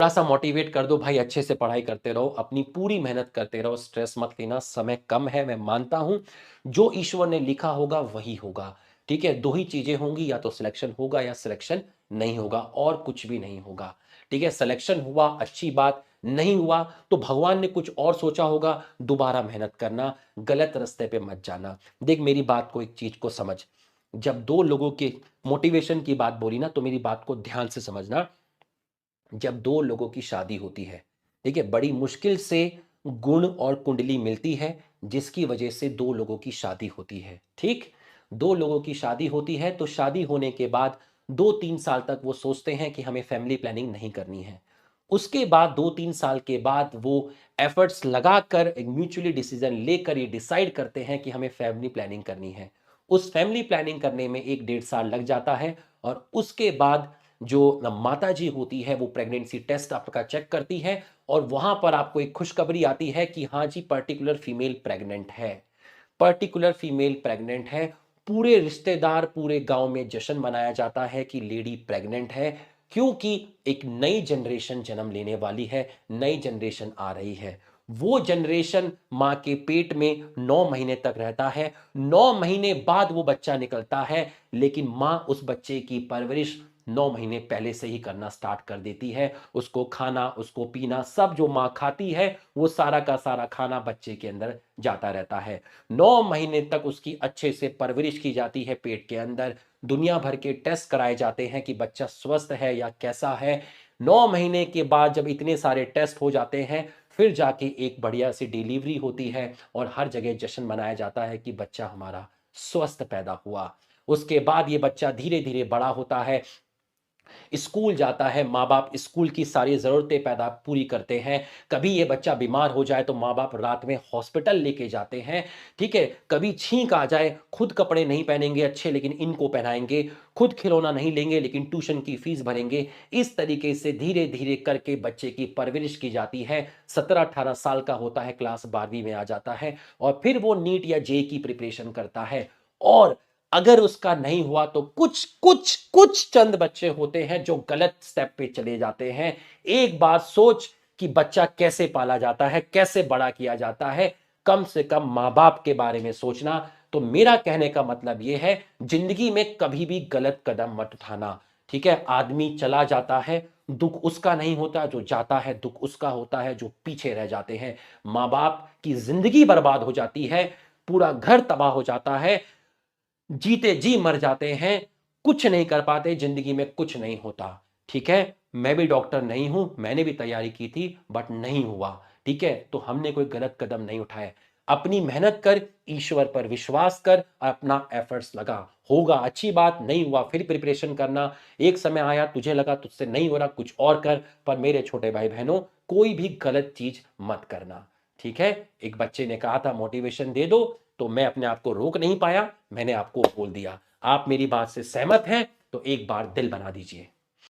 थोड़ा सा मोटिवेट कर दो भाई, अच्छे से पढ़ाई करते रहो, अपनी पूरी मेहनत करते रहो, स्ट्रेस मत लेना, समय कम है, मैं मानता हूं जो ईश्वर ने लिखा होगा वही होगा। ठीक है, दो ही चीजें होंगी, या तो सिलेक्शन होगा या सिलेक्शन नहीं होगा, और कुछ भी नहीं होगा। ठीक है, सिलेक्शन हुआ अच्छी बात, नहीं हुआ तो भगवान ने कुछ और सोचा होगा, दोबारा मेहनत करना, गलत रास्ते पे मत जाना। देख मेरी बात को, एक चीज को समझ, जब दो लोगों के मोटिवेशन की बात बोली ना, तो मेरी बात को ध्यान से समझना। जब दो लोगों की शादी होती है, ठीक है, बड़ी मुश्किल से गुण और कुंडली मिलती है, जिसकी वजह से दो लोगों की शादी होती है। ठीक, दो लोगों की शादी होती है, तो शादी होने के बाद 2-3 साल तक वो सोचते हैं कि हमें फैमिली प्लानिंग नहीं करनी है। उसके बाद 2-3 साल के बाद वो एफर्ट्स लगाकर एक म्यूचुअली डिसीजन लेकर ये डिसाइड करते हैं कि हमें फैमिली प्लानिंग करनी है। उस फैमिली प्लानिंग करने में 1-1.5 साल लग जाता है, और उसके बाद जो माता जी होती है वो प्रेगनेंसी टेस्ट आपका चेक करती है, और वहां पर आपको एक खुशखबरी आती है कि हाँ जी, पर्टिकुलर फीमेल प्रेग्नेंट है, पर्टिकुलर फीमेल प्रेग्नेंट है। पूरे रिश्तेदार, पूरे गांव में जश्न मनाया जाता है कि लेडी प्रेग्नेंट है, क्योंकि एक नई जनरेशन जन्म लेने वाली है, नई जनरेशन आ रही है। वो जनरेशन मां के पेट में 9 महीने तक रहता है, 9 महीने बाद वो बच्चा निकलता है, लेकिन मां उस बच्चे की परवरिश 9 महीने पहले से ही करना स्टार्ट कर देती है। उसको खाना, उसको पीना, सब जो मां खाती है वो सारा का सारा खाना बच्चे के अंदर जाता रहता है। 9 महीने तक उसकी अच्छे से परवरिश की जाती है पेट के अंदर। दुनिया भर के टेस्ट कराए जाते हैं कि बच्चा स्वस्थ है या कैसा है। 9 महीने के बाद जब इतने सारे टेस्ट हो जाते हैं, फिर जाके एक बढ़िया सी डिलीवरी होती है, और हर जगह जश्न मनाया जाता है कि बच्चा हमारा स्वस्थ पैदा हुआ। उसके बाद ये बच्चा धीरे धीरे बड़ा होता है, स्कूल जाता है, माँ बाप स्कूल की सारी ज़रूरतें पैदा पूरी करते हैं। कभी ये बच्चा बीमार हो जाए तो माँ बाप रात में हॉस्पिटल लेके जाते हैं। ठीक है, कभी छींक आ जाए, खुद कपड़े नहीं पहनेंगे अच्छे लेकिन इनको पहनाएंगे, खुद खिलौना नहीं लेंगे लेकिन ट्यूशन की फीस भरेंगे। इस तरीके से धीरे धीरे करके बच्चे की परवरिश की जाती है। 17-18 साल का होता है, क्लास 12वीं में आ जाता है, और फिर वो नीट या जे की प्रिपरेशन करता है। और अगर उसका नहीं हुआ तो कुछ कुछ कुछ चंद बच्चे होते हैं जो गलत स्टेप पे चले जाते हैं। एक बार सोच कि बच्चा कैसे पाला जाता है, कैसे बड़ा किया जाता है, कम से कम माँ बाप के बारे में सोचना। तो मेरा कहने का मतलब यह है, जिंदगी में कभी भी गलत कदम मत उठाना। ठीक है, आदमी चला जाता है, दुख उसका नहीं होता, जो जाता है दुख उसका होता है, जो पीछे रह जाते हैं। माँ बाप की जिंदगी बर्बाद हो जाती है, पूरा घर तबाह हो जाता है, जीते जी मर जाते हैं, कुछ नहीं कर पाते, जिंदगी में कुछ नहीं होता। ठीक है, मैं भी डॉक्टर नहीं हूं, मैंने भी तैयारी की थी बट नहीं हुआ। ठीक है, तो हमने कोई गलत कदम नहीं उठाए। अपनी मेहनत कर, ईश्वर पर विश्वास कर, और अपना एफर्ट्स लगा। होगा अच्छी बात, नहीं हुआ फिर प्रिपरेशन करना। एक समय आया तुझे लगा तुझसे नहीं हो रहा, कुछ और कर। पर मेरे छोटे भाई बहनों, कोई भी गलत चीज मत करना। ठीक है, एक बच्चे ने कहा था मोटिवेशन दे दो, तो मैं अपने आप को रोक नहीं पाया, मैंने आपको बोल दिया। आप मेरी बात से सहमत हैं तो एक बार दिल बना दीजिए।